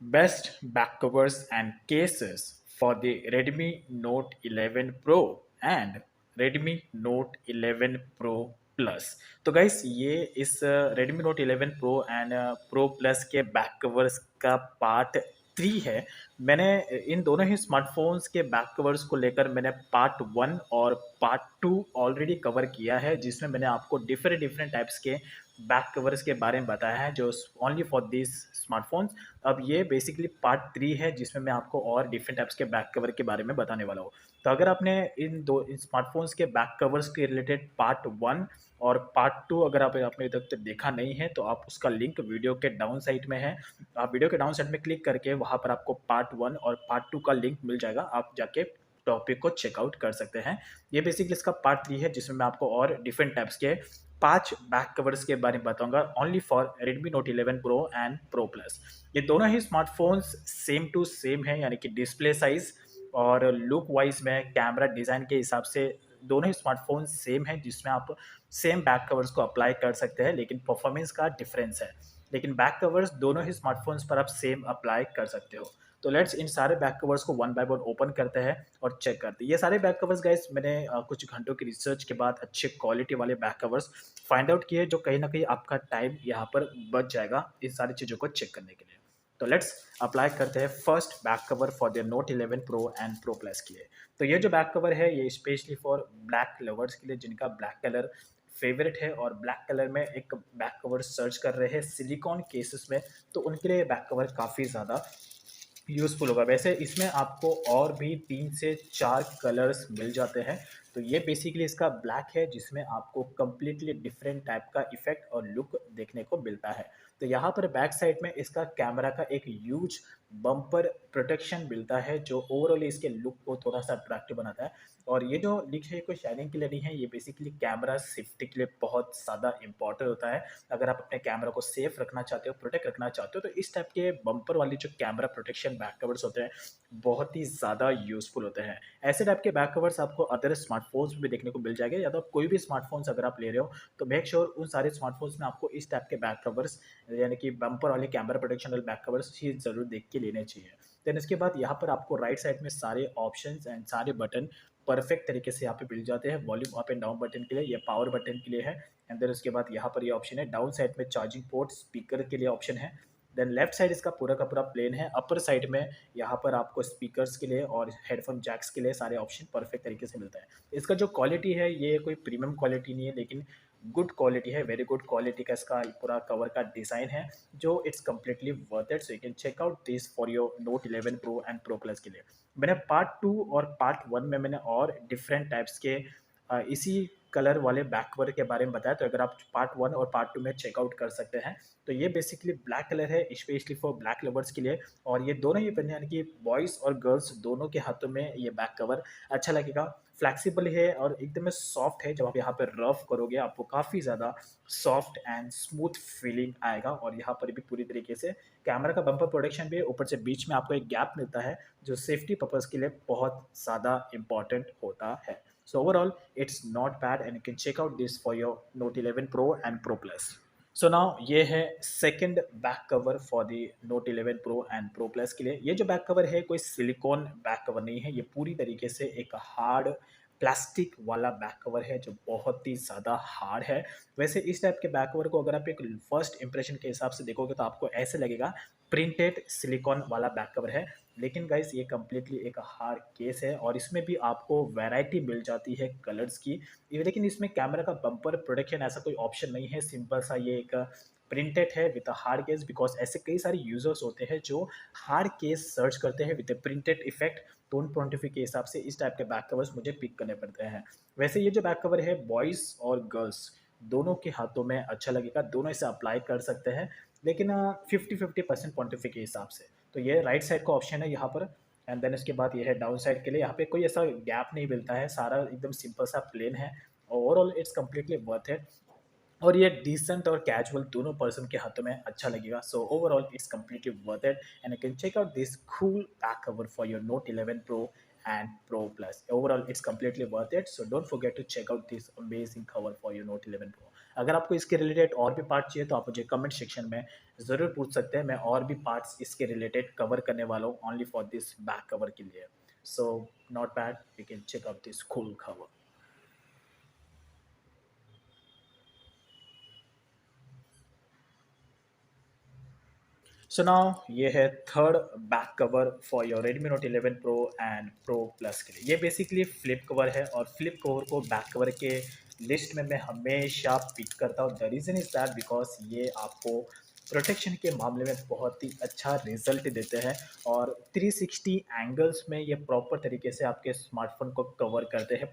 Best back covers and cases for the Redmi Note 11 Pro and Redmi Note 11 Pro Plus। तो guys ये इस Redmi Note 11 Pro and Pro Plus के back covers का part 3 है। मैंने इन दोनों ही स्मार्टफोन्स के बैक कवर्स को लेकर मैंने पार्ट 1 और पार्ट 2 ऑलरेडी कवर किया है, जिसमें मैंने आपको डिफरेंट डिफरेंट टाइप्स के बैक कवर्स के बारे में बताया है जो ओनली फॉर दिस स्मार्टफोन्स। अब ये बेसिकली पार्ट 3 है जिसमें मैं आपको और डिफरेंट टाइप्स के बैक कवर के बारे में बताने वाला हूँ। तो अगर आपने इन स्मार्टफोन्स के बैक कवर्स के रिलेटेड पार्ट 1 और पार्ट 2 अगर आपने अभी तक देखा नहीं है तो आप उसका लिंक वीडियो के डाउन साइड में है। आप वीडियो के डाउन साइड में क्लिक करके वहाँ पर आपको पार्ट 1 और पार्ट 2 का लिंक मिल जाएगा, आप जाके टॉपिक को चेकआउट कर सकते हैं। ये बेसिकली इसका पार्ट 3 है जिसमें मैं आपको और डिफरेंट टाइप्स के 5 बैक कवर्स के बारे में बताऊंगा only for Redmi Note 11 Pro and Pro Plus। ये दोनों ही स्मार्टफोन्स सेम टू सेम है, यानी कि डिस्प्ले साइज और लुक वाइज में कैमरा डिज़ाइन के हिसाब से दोनों ही स्मार्टफोन सेम है, जिसमें आप सेम बैक कवर्स को अप्लाई कर सकते हैं, लेकिन परफॉर्मेंस का डिफरेंस है। लेकिन बैक कवर्स दोनों ही स्मार्टफोन्स पर आप सेम अप्लाई कर सकते हो। तो लेट्स इन सारे बैक कवर्स को वन बाय वन ओपन करते हैं और चेक करते हैं। ये सारे बैक कवर्स गाइस मैंने कुछ घंटों की रिसर्च के बाद अच्छे क्वालिटी वाले बैक कवर्स फाइंड आउट किए, जो कहीं ना कहीं आपका टाइम यहाँ पर बच जाएगा इन सारी चीज़ों को चेक करने के लिए। तो लेट्स अप्लाई करते हैं first back cover for the note 11 Pro and Pro Plus के लिए। तो ये जो बैक कवर है ये स्पेशली फॉर ब्लैक लवर्स के लिए, जिनका ब्लैक कलर फेवरेट है और ब्लैक कलर में एक बैक कवर सर्च कर रहे हैं सिलिकॉन केसेस में, तो उनके लिए बैक कवर काफ़ी ज़्यादा यूज़फुल होगा। वैसे इसमें आपको और भी 3 से 4 कलर्स मिल जाते हैं। तो ये बेसिकली इसका ब्लैक है जिसमें आपको कम्प्लीटली डिफरेंट टाइप का इफेक्ट और लुक देखने को मिलता है। तो यहाँ पर बैक साइड में इसका कैमरा का एक ह्यूज बम्पर प्रोटेक्शन मिलता है जो ओवरऑल इसके लुक को थोड़ा सा अट्रैक्टिव बनाता है। और ये जो लिख है कोई शाइनिंग के लिए नहीं है, ये बेसिकली कैमरा सेफ्टी के लिए बहुत ज़्यादा इंपॉर्टेंट होता है। अगर आप अपने कैमरा को सेफ रखना चाहते हो, प्रोटेक्ट रखना चाहते हो, तो इस टाइप के बम्पर वाली जो कैमरा प्रोटेक्शन बैक कवर्स होते हैं बहुत ही ज़्यादा यूज़फुल होते हैं। ऐसे टाइप के बैक कवर्स आपको अदर स्मार्टफोन्स में भी देखने को मिल जाएंगे, या तो कोई भी स्मार्टफोन्स अगर आप ले रहे हो तो मेक श्योर उन सारे स्मार्टफोन्स में आपको इस टाइप के बैक कवर्स यानी कि बम्पर वाले कैमरा प्रोटेक्शन वाले बैक कवर्स ही ज़रूर देख के लेने चाहिए। देन इसके बाद यहाँ पर आपको राइट साइड में सारे ऑप्शंस एंड सारे बटन परफेक्ट तरीके से यहाँ पे मिल जाते हैं। Volume up and down button के लिए, ये पावर बटन के लिए है। एंड देन उसके बाद यहाँ पर ये ऑप्शन है, डाउन साइड में चार्जिंग पोर्ट स्पीकर के लिए ऑप्शन है। देन लेफ्ट साइड इसका पूरा का पूरा प्लेन है। अपर साइड में यहाँ पर आपको स्पीकर्स के लिए और हेडफोन जैक्स के लिए सारे ऑप्शन परफेक्ट तरीके से मिलता है। इसका जो क्वालिटी है ये कोई प्रीमियम क्वालिटी नहीं है, लेकिन गुड क्वालिटी है, वेरी गुड क्वालिटी का इसका पूरा कवर का डिज़ाइन है जो it's completely worth it. So you can check out this for your Note 11 Pro and Pro Plus के लिए। मैंने पार्ट 2 और पार्ट 1 में मैंने और डिफरेंट टाइप्स के इसी कलर वाले बैक कवर के बारे में बताया, तो अगर आप पार्ट 1 और पार्ट 2 में चेकआउट कर सकते हैं। तो ये बेसिकली ब्लैक कलर है स्पेशली फॉर ब्लैक लवर्स के लिए, और ये दोनों ही यानी कि बॉयज़ और गर्ल्स दोनों के हाथों में ये बैक कवर अच्छा लगेगा। फ्लैक्सिबल है और एकदम सॉफ्ट है, जब आप यहाँ पर रफ करोगे आपको काफ़ी ज़्यादा सॉफ्ट एंड स्मूथ फीलिंग आएगा। और यहाँ पर भी पूरी तरीके से कैमरा का बम्पर प्रोटेक्शन भी है, ऊपर से बीच में आपको एक गैप मिलता है जो सेफ्टी पर्पज़ के लिए बहुत ज़्यादा इंपॉर्टेंट होता है। So overall, it's not bad and you can check out this for your Note 11 Pro and Pro Plus. So now ये है second back cover for the note 11 Pro and Pro Plus के लिए। ये जो back cover है कोई silicon back cover नहीं है, ये पूरी तरीके से एक हार्ड प्लास्टिक वाला बैक कवर है जो बहुत ही ज़्यादा हार्ड है। वैसे इस टाइप के बैक कवर को अगर आप एक फर्स्ट इंप्रेशन के हिसाब से देखोगे तो आपको ऐसे लगेगा प्रिंटेड सिलिकॉन वाला बैक कवर है, लेकिन गाइस ये कम्प्लीटली एक हार्ड केस है और इसमें भी आपको वैरायटी मिल जाती है कलर्स की। लेकिन इसमें कैमरा का बम्पर प्रोटेक्शन ऐसा कोई ऑप्शन नहीं है, सिंपल सा ये एक प्रिंटेड है with a hard case, because ऐसे कई सारे यूजर्स होते हैं जो हार्ड केस सर्च करते हैं विद प्रिंटेड इफेक्ट। तो उन पॉइंट ऑफ व्यू के हिसाब से इस टाइप के बैक कवर्स मुझे पिक करने पड़ते हैं। वैसे ये जो बैक कवर है बॉयज़ और गर्ल्स दोनों के हाथों में अच्छा लगेगा, दोनों इसे अप्लाई कर सकते हैं, लेकिन 50-50% पॉइंट ऑफ व्यू के हिसाब से। तो ये राइट साइड का ऑप्शन है यहाँ पर। एंड देन इसके बाद ये है डाउन साइड के लिए, यहाँ पे कोई ऐसा गैप नहीं मिलता है, सारा एकदम सिंपल सा प्लेन है। Overall it's completely worth it, और ये डिसेंट और कैजुअल दोनों पर्सन के हाथों में अच्छा लगेगा। So overall it's completely worth it and you can check out this cool back cover for your Note 11 Pro and Pro Plus. Overall, it's completely worth it. So don't forget to check out this amazing cover for your Note 11 Pro. अगर आपको इसके related और भी part चाहिए तो आप मुझे comment section में ज़रूर पूछ सकते हैं, मैं और भी पार्ट्स इसके रिलेटेड कवर करने वाला हूँ only for this back cover के लिए। So not bad, you can check out this cool cover. So now ये है third back cover for your Redmi Note 11 Pro and Pro Plus के लिए। ये बेसिकली फ्लिप कवर है और flip cover को बैक कवर के लिस्ट में मैं हमेशा पिक करता हूँ। The reason is that because ये आपको प्रोटेक्शन के मामले में बहुत ही अच्छा रिजल्ट देते हैं और 360 एंगल्स में ये प्रॉपर तरीके से आपके स्मार्टफोन को कवर करते हैं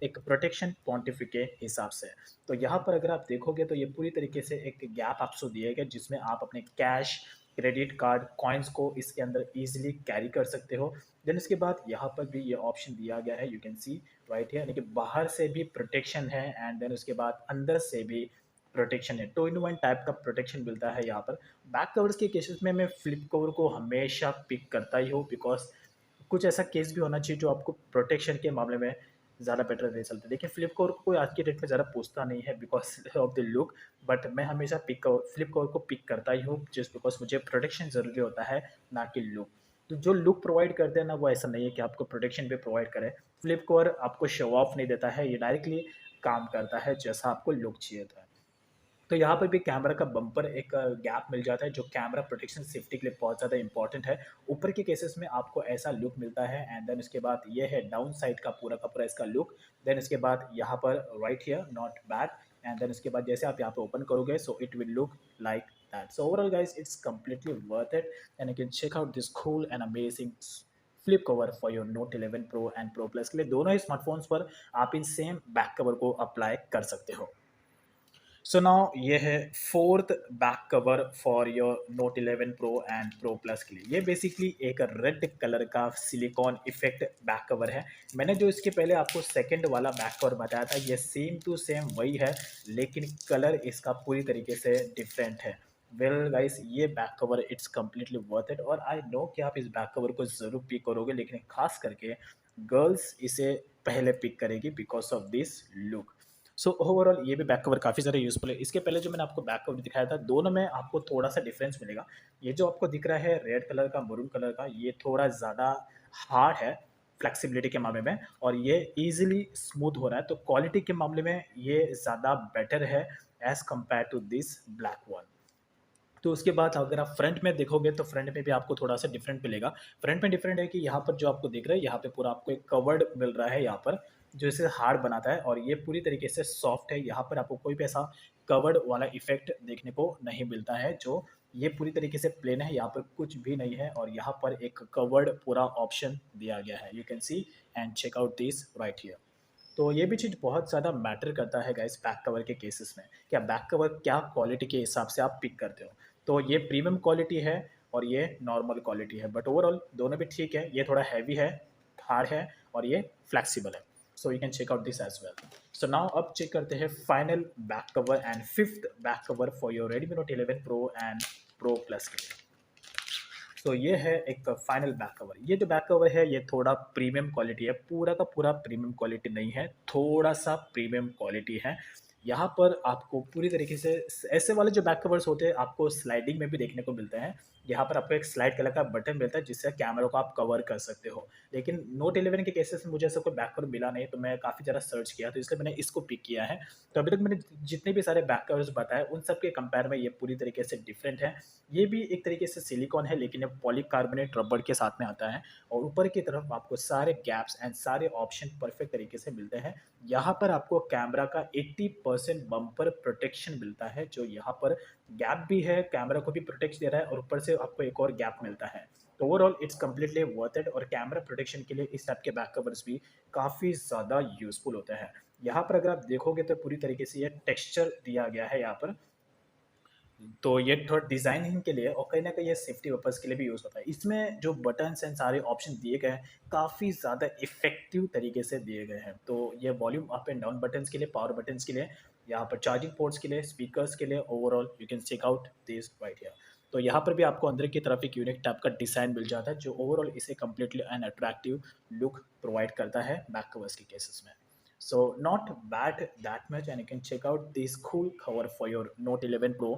एक प्रोटेक्शन पॉइंट के हिसाब से। तो यहाँ पर अगर आप देखोगे तो ये पूरी तरीके से एक गैप आपको दिया गया जिसमें आप अपने कैश, क्रेडिट कार्ड, कॉइन्स को इसके अंदर ईजिली कैरी कर सकते हो। देन इसके बाद यहाँ पर भी ये ऑप्शन दिया गया है, यू कैन सी राइट है, यानी कि बाहर से भी प्रोटेक्शन है एंड देन उसके बाद अंदर से भी प्रोटेक्शन है। टू इन वन टाइप का प्रोटेक्शन मिलता है यहाँ पर। बैक कवर्स के केसेस में मैं फ्लिप कवर को हमेशा पिक करता ही हूँ बिकॉज कुछ ऐसा केस भी होना चाहिए जो आपको प्रोटेक्शन के मामले में ज़्यादा बेटर रिजल्ट है। देखिए फ्लिप कवर को कोई आज की डेट में ज़्यादा पूछता नहीं है because of the look, but मैं हमेशा फ्लिप कवर को पिक करता ही हूँ जस्ट बिकॉज मुझे प्रोटेक्शन ज़रूरी होता है, ना कि लुक। तो जो लुक प्रोवाइड करते हैं ना वो ऐसा नहीं है कि आपको प्रोटेक्शन भी प्रोवाइड करे। फ्लिप कवर आपको शो ऑफ नहीं देता है, ये डायरेक्टली काम करता है जैसा आपको लुक चाहिए था। तो यहाँ पर भी कैमरा का बम्पर एक गैप मिल जाता है जो कैमरा प्रोटेक्शन सेफ्टी के लिए बहुत ज़्यादा इंपॉर्टेंट है। ऊपर के केसेस में आपको ऐसा लुक मिलता है एंड देन उसके बाद ये है डाउन साइड का पूरा इसका लुक। देन इसके बाद यहाँ पर right here not bad and then उसके बाद जैसे आप यहाँ पे ओपन करोगे so it will look like that. So overall guys it's completely worth it and you can check out this cool and amazing flip cover for your Note 11 Pro and Pro Plus के लिए। दोनों ही smartphones पर आप इन same back cover को apply कर सकते हो। सो नाउ ये है fourth back cover for your Note 11 Pro and Pro Plus के लिए। ये बेसिकली एक रेड कलर का सिलिकॉन इफेक्ट बैक कवर है। मैंने जो इसके पहले आपको सेकंड वाला बैक कवर बताया था ये सेम टू सेम वही है, लेकिन कलर इसका पूरी तरीके से डिफरेंट है। वेल गाइस ये back cover it's completely worth it और आई नो कि आप इस बैक कवर को ज़रूर पिक करोगे, लेकिन खास करके गर्ल्स इसे पहले पिक करेगी because of this look. So overall ये भी बैक कवर काफ़ी ज़्यादा यूज़फुल है। इसके पहले जो मैंने आपको बैक कवर दिखाया था दोनों में आपको थोड़ा सा डिफरेंस मिलेगा। ये जो आपको दिख रहा है रेड कलर का, मरून कलर का, ये थोड़ा ज़्यादा हार्ड है फ्लेक्सिबिलिटी के मामले में और ये ईजिली स्मूथ हो रहा है। तो क्वालिटी के मामले में ये ज़्यादा बेटर है as compare to this black one. तो उसके बाद अगर आप फ्रंट में देखोगे तो फ्रंट में भी आपको थोड़ा सा डिफरेंट मिलेगा। फ्रंट में डिफरेंट है कि यहाँ पर जो आपको दिख रहा है यहाँ पे पूरा आपको एक कवर्ड मिल रहा है यहाँ पर, जो इसे हार्ड बनाता है और ये पूरी तरीके से सॉफ्ट है। यहाँ पर आपको कोई भी ऐसा कवर्ड वाला इफेक्ट देखने को नहीं मिलता है। जो ये पूरी तरीके से प्लेन है, यहाँ पर कुछ भी नहीं है और यहाँ पर एक कवर्ड पूरा ऑप्शन दिया गया है। You can see and check out this right here. तो ये भी चीज़ बहुत ज़्यादा मैटर करता है गाइस बैक कवर के केसेस में, क्या बैक कवर क्या क्वालिटी के हिसाब से आप पिक करते हो। तो ये प्रीमियम क्वालिटी है और ये नॉर्मल क्वालिटी है, बट ओवरऑल दोनों भी ठीक है। ये थोड़ा हैवी है, हार्ड है और ये फ्लेक्सिबल है। So you can check out this as well. So now अब चेक करते हैं final back cover and fifth back cover for your Redmi Note 11 Pro and Pro Plus के लिए। तो ये है एक फाइनल बैक कवर। ये जो बैक कवर है ये थोड़ा प्रीमियम क्वालिटी है, पूरा का पूरा प्रीमियम क्वालिटी नहीं है, थोड़ा सा प्रीमियम क्वालिटी है। यहाँ पर आपको पूरी तरीके से ऐसे वाले जो बैक कवर्स होते हैं आपको स्लाइडिंग में भी देखने को मिलते हैं। यहाँ पर आपको एक स्लाइड कलर का बटन मिलता है जिससे कैमरा को आप कवर कर सकते हो। लेकिन नोट 11 के केसेस में मुझे ऐसा कोई बैक कवर मिला नहीं, तो मैं काफ़ी ज़्यादा सर्च किया तो इसलिए मैंने इसको पिक किया है। तो अभी तक मैंने जितने भी सारे बैक कवर्स बताए उन सब के कंपेयर में ये पूरी तरीके से डिफरेंट है। ये भी एक तरीके से सिलिकॉन है लेकिन ये पॉलीकार्बोनेट रबड़ के साथ में आता है और ऊपर की तरफ आपको सारे गैप्स एंड सारे ऑप्शन परफेक्ट तरीके से मिलते हैं। यहाँ पर आपको कैमरा का 80% बम्पर प्रोटेक्शन मिलता है, जो यहाँ पर गैप भी है, कैमरा को भी प्रोटेक्ट दे रहा है और ऊपर से आपको एक और गैप मिलता है। तो overall it's completely worth it और कैमरा प्रोटेक्शन के लिए इस टाइप के बैक कवर्स भी काफ़ी ज़्यादा यूजफुल होते हैं। यहाँ पर अगर आप देखोगे तो पूरी तरीके से ये टेक्सचर दिया गया है यहाँ पर, तो ये थोड़ा डिज़ाइनिंग के लिए और कहीं ना कहीं ये सेफ्टी पर्पज़ के लिए भी यूज़ होता है। इसमें जो बटन्स एंड सारे ऑप्शन दिए गए हैं काफ़ी ज़्यादा इफेक्टिव तरीके से दिए गए हैं। तो ये volume up and down buttons के लिए, पावर बटन्स के लिए, यहाँ पर चार्जिंग पोर्ट्स के लिए, स्पीकर्स के लिए, overall you can check out this right here. तो यहाँ पर भी आपको अंदर की तरफ एक यूनिक टाइप का डिज़ाइन मिल जाता है जो ओवरऑल इसे completely an attractive look provide करता है बैक कवर्स के केसेस में। So not bad that much, and you can check out this cool cover for your Note 11 Pro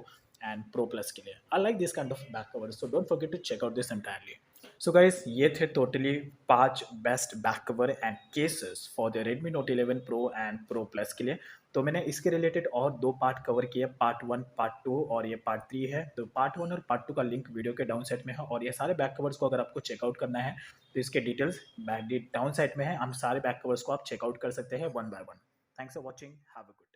and Pro Plus के लिए. I like this kind of back cover, so don't forget to check out this entirely. So guys ये थे totally 5 best back cover and cases for the Redmi Note 11 Pro and Pro Plus के लिए. तो मैंने इसके related और 2 part cover किए, part 1, part 2 और ये पार्ट 3 है. तो पार्ट 1 और पार्ट 2 का लिंक वीडियो के डाउन साइड में है, और ये सारे बैक कवर्स को अगर आपको चेकआउट करना है तो इसके डिटेल्स बैक डाउन साइड में है. हम सारे बैक कवर्स को आप चेकआउट कर सकते हैं one by one. Thanks for watching, have a good